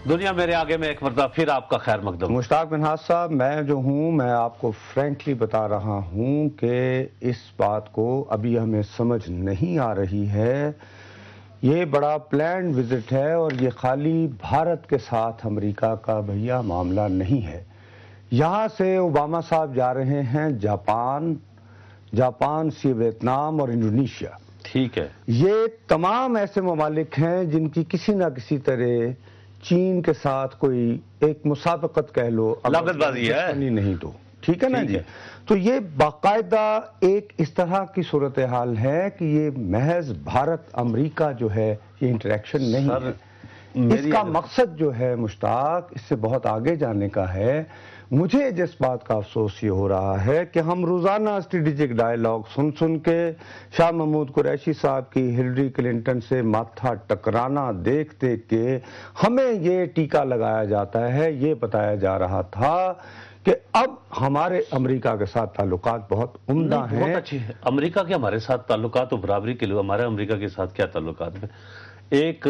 دنیا میرے آگے میں ایک مرتبہ پھر آپ کا خیر مقدم۔ مشتاق منہاج صاحب، میں جو ہوں میں آپ کو فرینکلی بتا رہا ہوں کہ اس بات کو ابھی ہمیں سمجھ نہیں آ رہی ہے۔ یہ بڑا پلانڈ وزٹ ہے اور یہ خالی بھارت کے ساتھ امریکہ کا بھیا معاملہ نہیں ہے۔ یہاں سے اوباما صاحب جا رہے ہیں جاپان سے ویتنام اور انڈونیشیا۔ ٹھیک ہے، یہ تمام ایسے ممالک ہیں جن کی کسی نہ کسی طرح چین کے ساتھ کوئی ایک مسابقت کہہ لو، لاگت بازی ہے نہیں تو ٹھیک ہے نا جی۔ تو یہ باقاعدہ ایک اس طرح کی صورتحال ہے کہ یہ محض بھارت امریکہ جو ہے یہ انٹریکشن نہیں ہے۔ اس کا مقصد جو ہے مشتاق اس سے بہت آگے جانے کا ہے۔ مجھے جس بات کا افسوس یہ ہو رہا ہے کہ ہم روزانہ اسٹریٹجک ڈائیلاگ سن کے شاہ محمود قریشی صاحب کی ہلری کلنٹن سے ماتھا ٹکرانا دیکھ کے ہمیں یہ ٹیکا لگایا جاتا ہے، یہ بتایا جا رہا تھا کہ اب ہمارے امریکہ کے ساتھ تعلقات بہت عمدہ ہیں۔ بہت اچھی ہے امریکہ کے ہمارے ساتھ تعلقات، اور برابری کے لیے ہمارے امریکہ کے ساتھ کیا تعلقات ہیں۔ ایک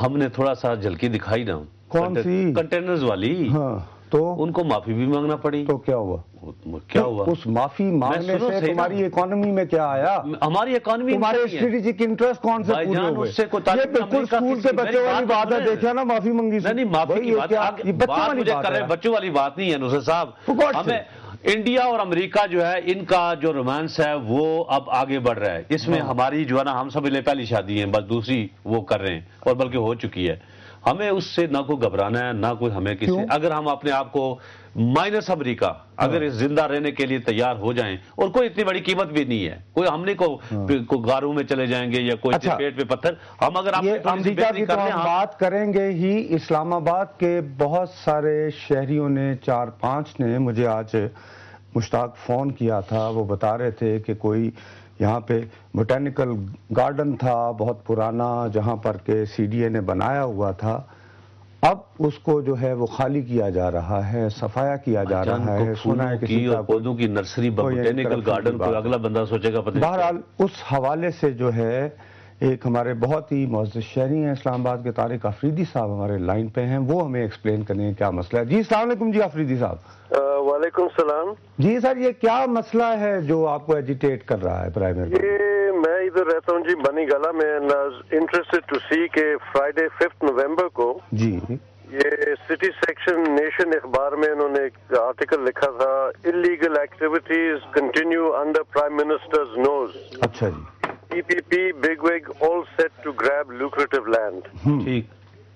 ہم نے تھوڑا سا جھلکی دکھائی نا، کون سی؟ کنٹینرز والی، ہاں تو ان کو معافی بھی مانگنا پڑی۔ تو کیا ہوا؟ کیا ہوا؟ اس معافی مانگنے سے تمہاری اکانومی میں کیا آیا؟ ہماری اکانومی، تمہارے اسٹریٹجک انٹرسٹ کون سے پورے ہوئے؟ یہ بالکل اسکول کے بچوں والی بات ہے، دیکھا نا معافی منگی سے۔ نہیں معافی کی بات مجھے کر رہے ہیں، بچوں والی بات نہیں ہے نصرت صاحب۔ ہمیں انڈیا اور امریکہ جو ہے ان کا جو رومانس ہے وہ اب آگے بڑھ رہا ہے۔ اس میں ہماری جو ہے نا، ہم سب نے پہلی شادی ہیں، بس دوسری وہ کر رہے ہیں اور بلکہ ہو چکی ہے۔ ہمیں اس سے نہ کوئی گھبرانا ہے، نہ کوئی ہمیں کسی، اگر ہم اپنے آپ کو مائنس امریکہ اگر زندہ رہنے کے لیے تیار ہو جائیں، اور کوئی اتنی بڑی قیمت بھی نہیں ہے، کوئی ہم نے کو غاروں میں چلے جائیں گے یا کوئی پیٹ پہ پتھر، ہم اگر امریکہ کی تو ہم بات کریں گے ہی۔ اسلام آباد کے بہت سارے شہریوں نے 4-5 نے مجھے آج مشتاق فون کیا تھا، وہ بتا رہے تھے کہ کوئی یہاں پہ بوٹینیکل گارڈن تھا بہت پرانا جہاں پر کہ سی ڈی اے نے بنایا ہوا تھا، اب اس کو جو ہے وہ خالی کیا جا رہا ہے، صفایا کیا جا رہا ہے۔ سنا ہے کسی کا پودوں کی نرسری، بوٹینیکل گارڈن کو اگلا بندہ سوچے گا پتہ۔ بہرحال اس حوالے سے جو ہے ایک ہمارے بہت ہی معزز شہری ہیں اسلام آباد کے، طارق آفریدی صاحب ہمارے لائن پہ ہیں، وہ ہمیں ایکسپلین کریں گے کیا مسئلہ ہے۔ جی السلام علیکم جی آفریدی صاحب۔ وعلیکم السلام جی سر، یہ کیا مسئلہ ہے جو آپ کو ایجیٹیٹ کر رہا ہے پرائمری؟ یہ میں ادھر رہتا ہوں جی بنی گلا میں، انٹرسٹڈ ٹو سی کہ فرائیڈے 5 نومبر کو جی یہ سٹی سیکشن نیشن اخبار میں انہوں نے ایک آرٹیکل لکھا تھا، illegal activities continue under prime minister's nose. اچھا جی۔ P P P big wig all set to grab lucrative land. ٹھیک،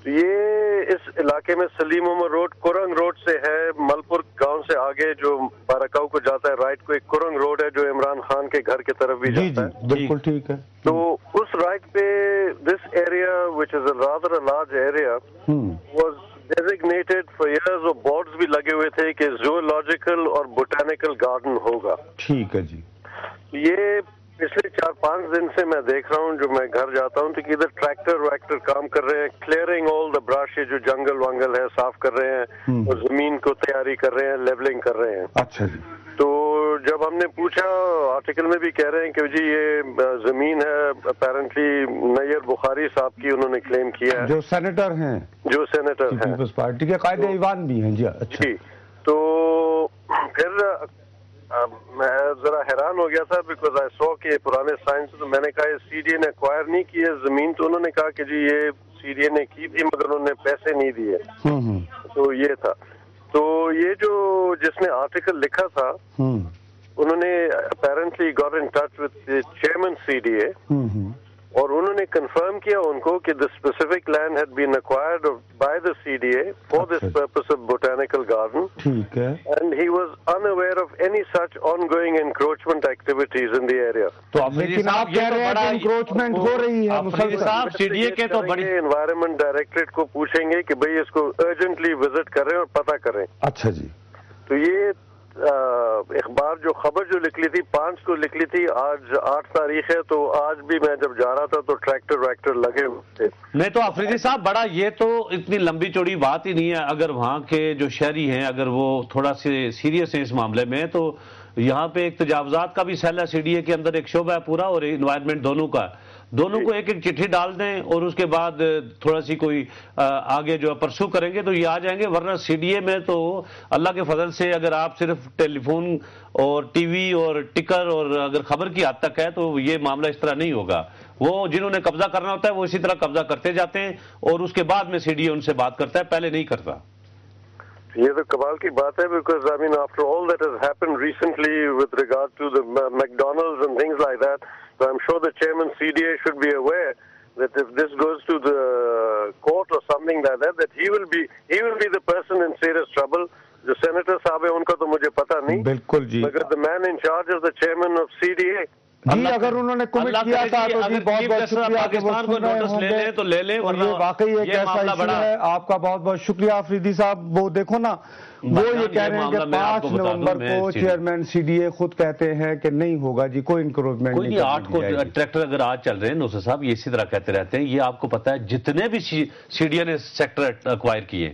یہ اس علاقے میں سلیم عمر روڈ کورنگ روڈ سے ہے، ملپور گاؤں سے آگے جو بارکاؤ کو جاتا ہے رائٹ کو ایک کورنگ روڈ ہے جو عمران خان کے گھر کی طرف بھی جاتا ہے۔ بالکل ٹھیک ہے۔ تو اس رائٹ پہ this area which is a rather a large area was designated for years, اور بورڈز بھی لگے ہوئے تھے کہ زوولوجیکل اور بوٹینیکل گارڈن ہوگا۔ ٹھیک ہے جی۔ یہ پچھلے 4-5 دن سے میں دیکھ رہا ہوں، جو میں گھر جاتا ہوں تو ادھر ٹریکٹر کام کر رہے ہیں، کلیئرنگ آل دا برش، جو جنگل وانگل ہے صاف کر رہے ہیں اور زمین کو تیاری کر رہے ہیں، لیولنگ کر رہے ہیں۔ اچھا جی۔ تو جب ہم نے پوچھا، آرٹیکل میں بھی کہہ رہے ہیں کہ جی یہ زمین ہے اپیرنٹلی نیئر بخاری صاحب کی، انہوں نے کلیم کیا ہے، جو سینیٹر ہیں، جو سینیٹر ہیں، پیپلز پارٹی کے قائد ایوان بھی ہیں جی۔ اچھا جی۔ تو پھر میں ذرا حیران ہو گیا تھا بیکاز آئی سو کہ پرانے سائنس، تو میں نے کہا یہ سی ڈی اے نے ایکوائر نہیں کی ہے زمین، تو انہوں نے کہا کہ جی یہ سی ڈی اے نے کی تھی مگر انہوں نے پیسے نہیں دیے۔ تو یہ تھا، تو یہ جو جس نے آرٹیکل لکھا تھا انہوں نے apparently got in touch with chairman C D A, اور انہوں نے کنفرم کیا ان کو کہ the specific land had been acquired by the CDA for this purpose of botanical garden. ٹھیک ہے۔ And he was unaware of any such ongoing encroachment activities in the area. تو لیکن آپ کہہ رہے ہیں کہ انکروچمنٹ ہو رہی ہے مسلسل۔ سی ڈی اے کے تو بڑی انوائرمنٹ ڈائریکٹریٹ کو پوچھیں گے کہ بھئی اس کو ارجنٹلی وزٹ کریں اور پتہ کریں۔ اچھا جی۔ تو یہ اخبار جو خبر جو لکھ لی تھی 5 کو لکھ لی تھی، آج 8 تاریخ ہے، تو آج بھی میں جب جا رہا تھا تو ٹریکٹر لگے ہوئے تھے۔ نہیں تو آفریدی صاحب بڑا، یہ تو اتنی لمبی چوڑی بات ہی نہیں ہے، اگر وہاں کے جو شہری ہیں اگر وہ تھوڑا سے سیریس ہیں اس معاملے میں، تو یہاں پہ ایک تجاوزات کا بھی سیل ہے، سی ڈی اے کے اندر ایک شعبہ ہے پورا اور انوائرمنٹ دونوں کا۔ دونوں کو ایک ایک چٹھی ڈال دیں اور اس کے بعد تھوڑا سی کوئی آگے جو پرسو کریں گے تو یہ آ جائیں گے. ورنہ سی ڈی اے میں تو اللہ کے فضل سے اگر آپ صرف ٹیلی فون اور ٹی وی اور ٹکر اور اگر خبر کی حد تک ہے تو یہ معاملہ اس طرح نہیں ہوگا. وہ جنہوں نے قبضہ کرنا ہوتا ہے وہ اسی طرح قبضہ کرتے جاتے ہیں اور اس کے بعد میں سی ڈی اے ان سے بات کرتا ہے, پہلے نہیں کرتا. یہ تو کمال کی بات ہے, because I mean after all that has happened recently with regard to the McDonald's and things like that, so I'm sure the chairman CDA should be aware that if this goes to the court or something like that, that he will be the person in serious trouble. جو senator صاحب ہے ان کا تو مجھے پتا نہیں, بالکل جی, مگر the man in charge is the chairman of CDA. جی اگر انہوں نے کمٹ کیا تھا تو جی بہت بہت شکریہ. پاکستان کو نوٹس لے لیں تو لے لیں, اور یہ واقعی ایک ایسا ایشو ہے. آپ کا بہت بہت شکریہ آفریدی صاحب. وہ دیکھو نا, وہ یہ کہہ رہے ہیں کہ 5 نومبر کو چیئرمین سی ڈی اے خود کہتے ہیں کہ نہیں ہوگا جی, کوئی انکروچمنٹ نہیں. 8 کو ٹریکٹر اگر آج چل رہے ہیں نوسر صاحب, یہ اسی طرح کہتے رہتے ہیں. یہ آپ کو پتا ہے جتنے بھی سی ڈی اے نے سیکٹر ایکوائر کیے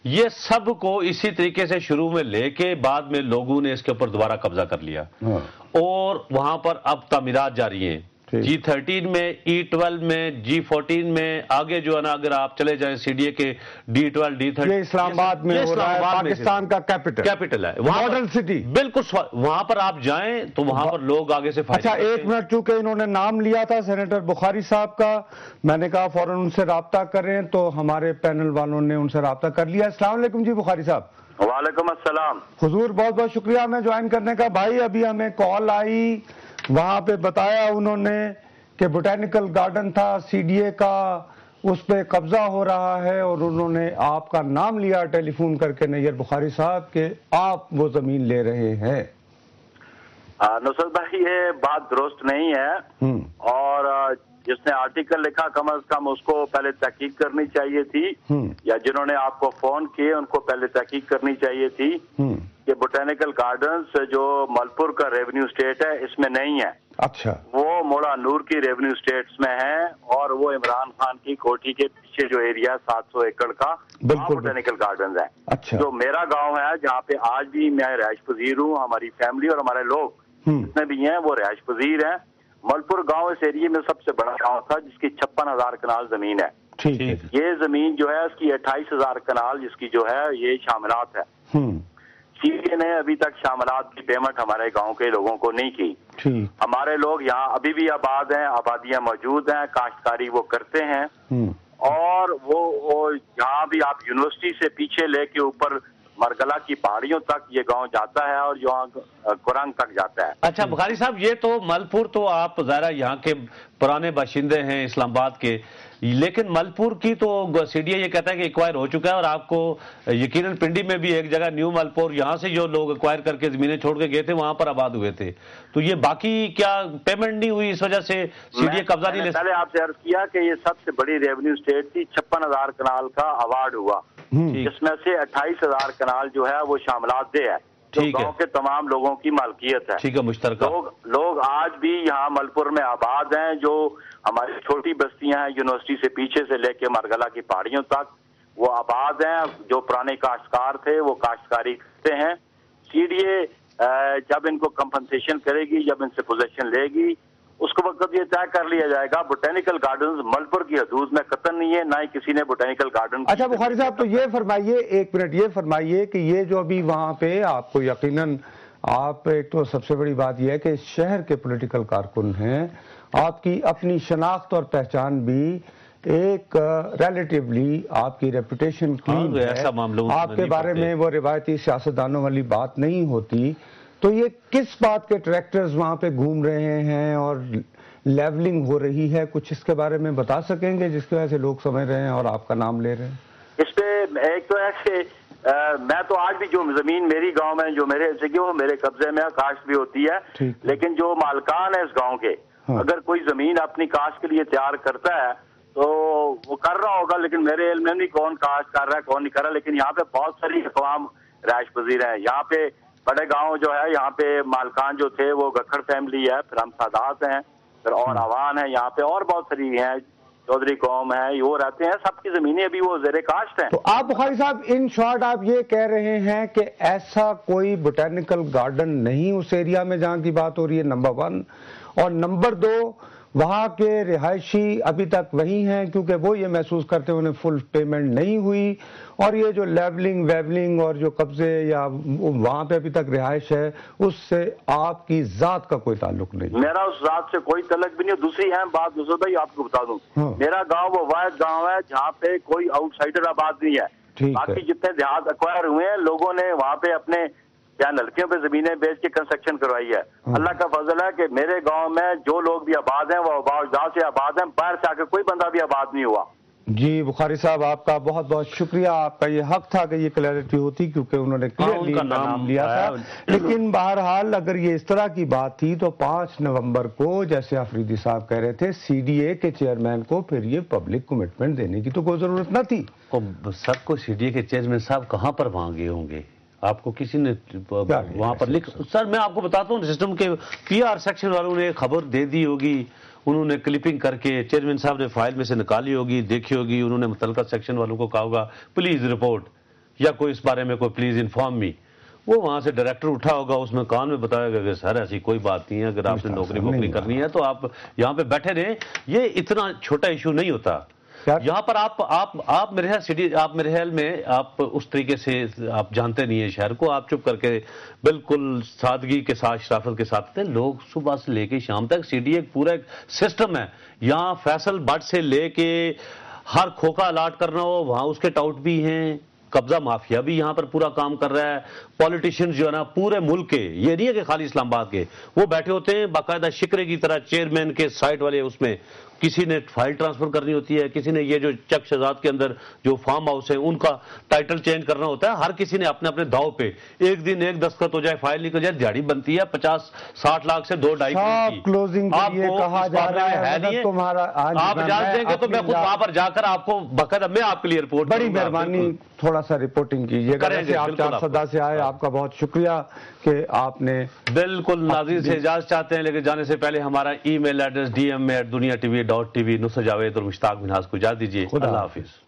یہ سب کو اسی طریقے سے شروع میں لے کے بعد میں لوگوں نے اس کے اوپر دوبارہ قبضہ کر لیا اور وہاں پر اب تعمیرات جاری ہیں. G13 میں, E12 میں, G14 میں, آگے جو ہے نا اگر آپ چلے جائیں سی ڈی اے کے D12, D13, یہ اسلام آباد میں ہو رہا ہے, پاکستان کا کیپٹل ہے, ماڈرن سٹی. بالکل وہاں پر آپ جائیں تو وہاں پر لوگ آگے سے اچھا ایک منٹ, چونکہ انہوں نے نام لیا تھا سینیٹر بخاری صاحب کا, میں نے کہا فوراً ان سے رابطہ کریں تو ہمارے پینل والوں نے ان سے رابطہ کر لیا. السلام علیکم جی بخاری صاحب. وعلیکم السلام. حضور بہت بہت شکریہ ہمیں جوائن کرنے کا. بھائی ابھی ہمیں کال آئی, وہاں پہ بتایا انہوں نے کہ بوٹینیکل گارڈن تھا سی ڈی اے کا, اس پہ قبضہ ہو رہا ہے, اور انہوں نے آپ کا نام لیا ٹیلی فون کر کے نیئر بخاری صاحب کہ آپ وہ زمین لے رہے ہیں. نصرت بھائی یہ بات درست نہیں ہے, اور جس نے آرٹیکل لکھا کم از کم اس کو پہلے تحقیق کرنی چاہیے تھی, یا جنہوں نے آپ کو فون کیے ان کو پہلے تحقیق کرنی چاہیے تھی کہ بوٹینیکل گارڈنز جو ملپور کا ریونیو اسٹیٹ ہے اس میں نہیں ہے. اچھا, وہ موڑا نور کی ریونیو اسٹیٹس میں ہے, اور وہ عمران خان کی کوٹھی کے پیچھے جو ایریا 700 ایکڑ کا بوٹینیکل گارڈنز ہے. اچھا, جو میرا گاؤں ہے جہاں پہ آج بھی میں رہائش پذیر ہوں, ہماری فیملی اور ہمارے لوگ جتنے بھی ہیں وہ رہائش پذیر ہیں. ملپور گاؤں اس ایریے میں سب سے بڑا گاؤں تھا جس کی 56,000 کنال زمین ہے. یہ زمین جو ہے اس کی 28,000 کنال جس کی جو ہے یہ شاملات ہے. سی ڈی اے نے ابھی تک شاملات کی پیمنٹ ہمارے گاؤں کے لوگوں کو نہیں کی. ہمارے لوگ یہاں ابھی بھی آباد ہیں, آبادیاں موجود ہیں, کاشتکاری وہ کرتے ہیں, اور وہ جہاں بھی آپ یونیورسٹی سے پیچھے لے کے اوپر مرگلا کی پہاڑیوں تک یہ گاؤں جاتا ہے اور یہاں کرنگ تک جاتا ہے. اچھا بخاری صاحب, یہ تو ملپور تو آپ ظاہرہ یہاں کے پرانے باشندے ہیں اسلام آباد کے, لیکن ملپور کی تو سی ڈی اے یہ کہتا ہے کہ ایکوائر ہو چکا ہے, اور آپ کو یقیناً پنڈی میں بھی ایک جگہ نیو ملپور, یہاں سے جو لوگ ایکوائر کر کے زمینیں چھوڑ کے گئے تھے وہاں پر آباد ہوئے تھے, تو یہ باقی کیا پیمنٹ نہیں ہوئی اس وجہ سے سی ڈی اے قبضہ نہیں لے سکتا؟ پہلے آپ سے عرض کیا کہ یہ سب سے بڑی ریونیو اسٹیٹ تھی, 56,000 کنال کا اوارڈ ہوا, جس میں سے 28,000 کنال جو ہے وہ شاملات دے ہے, جو گاؤں کے تمام لوگوں کی مالکیت ہے. ٹھیک ہے, مشترکہ لوگ آج بھی یہاں ملپور میں آباد ہیں. جو ہماری چھوٹی بستیاں ہیں یونیورسٹی سے پیچھے سے لے کے مرگلا کی پہاڑیوں تک وہ آباد ہیں. جو پرانے کاشتکار تھے وہ کاشتکاری کرتے ہیں. سی ڈی اے جب ان کو کمپنسیشن کرے گی, جب ان سے پوزیشن لے گی, اس کو وقت یہ طے کر لیا جائے گا. بوٹینیکل گارڈنز ملپور کی حدود میں قطعاً نہیں ہے, نہ ہی کسی نے بوٹینیکل گارڈن. اچھا بخاری صاحب, تو یہ فرمائیے, ایک منٹ یہ فرمائیے کہ یہ جو ابھی وہاں پہ آپ کو یقیناً, آپ ایک تو سب سے بڑی بات یہ ہے کہ شہر کے پولیٹیکل کارکن ہیں, آپ کی اپنی شناخت اور پہچان بھی ایک ریلیٹیولی آپ کی ریپوٹیشن کلین ہے, آپ کے بارے میں وہ روایتی سیاستدانوں والی بات نہیں ہوتی. تو یہ کس بات کے ٹریکٹرز وہاں پہ گھوم رہے ہیں اور لیولنگ ہو رہی ہے, کچھ اس کے بارے میں بتا سکیں گے جس کی وجہ سے لوگ سمجھ رہے ہیں اور آپ کا نام لے رہے ہیں؟ اس پہ ایک تو ہے کہ میں تو آج بھی جو زمین میری گاؤں میں جو میرے حصے کی وہ میرے قبضے میں کاشت بھی ہوتی ہے, لیکن جو مالکان ہے اس گاؤں کے, اگر کوئی زمین اپنی کاشت کے لیے تیار کرتا ہے تو وہ کر رہا ہوگا, لیکن میرے علم میں نہیں کون کاشت کر رہا ہے کون نہیں کر رہا. لیکن یہاں پہ بہت ساری اقوام رہائش پذیر ہیں. یہاں پہ بڑے گاؤں جو ہے یہاں پہ مالکان جو تھے وہ گکھڑ فیملی ہے, پھر ہم سادات ہیں, پھر اور عوان ہے یہاں پہ, اور بہت ساری ہیں, چودھری قوم ہے, وہ رہتے ہیں. سب کی زمینیں ابھی وہ زیر کاشت ہیں. تو آپ بخاری صاحب ان شارٹ آپ یہ کہہ رہے ہیں کہ ایسا کوئی بوٹینیکل گارڈن نہیں اس ایریا میں جہاں کی بات ہو رہی ہے, نمبر 1, اور نمبر 2 وہاں کے رہائشی ابھی تک وہی ہیں کیونکہ وہ یہ محسوس کرتے ہیں انہیں فل پیمنٹ نہیں ہوئی، اور یہ جو لیبلنگ ویبلنگ اور جو قبضے یا وہاں پہ ابھی تک رہائش ہے اس سے آپ کی ذات کا کوئی تعلق نہیں؟ میرا اس ذات سے کوئی تعلق بھی نہیں. دوسری اہم بات نصرت بھائی آپ کو بتا دوں، میرا گاؤں وہ واحد گاؤں ہے جہاں پہ کوئی آؤٹ سائڈر آباد نہیں ہے. باقی جتنے دیہات ایکوائر ہوئے ہیں لوگوں نے وہاں پہ اپنے نلکیوں پہ زمینیں بیچ کے کنسٹرکشن کروائی ہے. اللہ کا فضل ہے کہ میرے گاؤں میں جو لوگ بھی آباد ہیں وہ آباد سے آباد ہیں، باہر سے آ کے کوئی بندہ بھی آباد نہیں ہوا. جی بخاری صاحب آپ کا بہت بہت شکریہ، آپ کا یہ حق تھا کہ یہ کلیئرٹی ہوتی کیونکہ انہوں نے کلیئرلی ان کا نام لیا تھا. لیکن بہرحال اگر یہ اس طرح کی بات تھی تو 5 نومبر کو جیسے آفریدی صاحب کہہ رہے تھے سی ڈی اے کے چیئرمین کو پھر یہ پبلک کمٹمنٹ دینے کی تو کوئی ضرورت نہ تھی. سب کو سی ڈی اے کے چیئرمین صاحب کہاں پر مانگے ہوں گے؟ آپ کو کسی نے وہاں پر لکھ، سر میں آپ کو بتاتا ہوں سسٹم کے پی آر سیکشن والوں نے خبر دے دی ہوگی، انہوں نے کلپنگ کر کے چیئرمین صاحب نے فائل میں سے نکالی ہوگی، دیکھی ہوگی، انہوں نے متعلقہ سیکشن والوں کو کہا ہوگا پلیز رپورٹ یا کوئی اس بارے میں کوئی پلیز انفارم می. وہ وہاں سے ڈائریکٹر اٹھا ہوگا، اس میں کان میں بتایا گا کہ سر ایسی کوئی بات نہیں ہے، اگر آپ نے نوکری ووکری کرنی ہے تو آپ یہاں پہ بیٹھے رہیں. یہ اتنا چھوٹا ایشو نہیں ہوتا. یہاں پر آپ میرے خیال آپ میرے خیال میں آپ اس طریقے سے آپ جانتے نہیں ہیں شہر کو، آپ چپ کر کے بالکل سادگی کے ساتھ شرافت کے ساتھ لوگ صبح سے لے کے شام تک سی ڈی ایک پورا ایک سسٹم ہے. یہاں فیصل بٹ سے لے کے ہر کھوکا الاٹ کرنا ہو وہاں اس کے ٹاؤٹ بھی ہیں، قبضہ مافیا بھی یہاں پر پورا کام کر رہا ہے. پولیٹیشینز جو ہے نا پورے ملک کے، یہ نہیں ہے کہ خالی اسلام آباد کے، وہ بیٹھے ہوتے ہیں باقاعدہ شکرے کی طرح چیئرمین کے سائٹ والے، اس میں کسی نے فائل ٹرانسفر کرنی ہوتی ہے، کسی نے یہ جو چک شہزاد کے اندر جو فارم ہاؤس ہے ان کا ٹائٹل چینج کرنا ہوتا ہے. ہر کسی نے اپنے اپنے داؤ پہ ایک دن ایک دستخط ہو جائے، فائل نکل جائے، دیہڑی بنتی ہے 50-60 لاکھ سے 2-2.5 کروڑ کی. کلوزنگ کے لیے کہا جا رہا ہے تمہارا، آپ اجازت دیں گے تو میں خود وہاں پر جا کر آپ کو باقاعدہ میں آپ کے لیے رپورٹ، بڑی مہربانی تھوڑا سا رپورٹنگ کیجیے گا. آپ 4 صدا سے آئے، آپ کا بہت شکریہ کہ آپ نے بالکل. ناظرین سے اجازت چاہتے ہیں لیکن جانے سے پہلے ہمارا ای میل ایڈریس dm@duniatv.tv. نصرت جاوید اور مشتاق منہاس کو اجازت دیجیے. اللہ حافظ.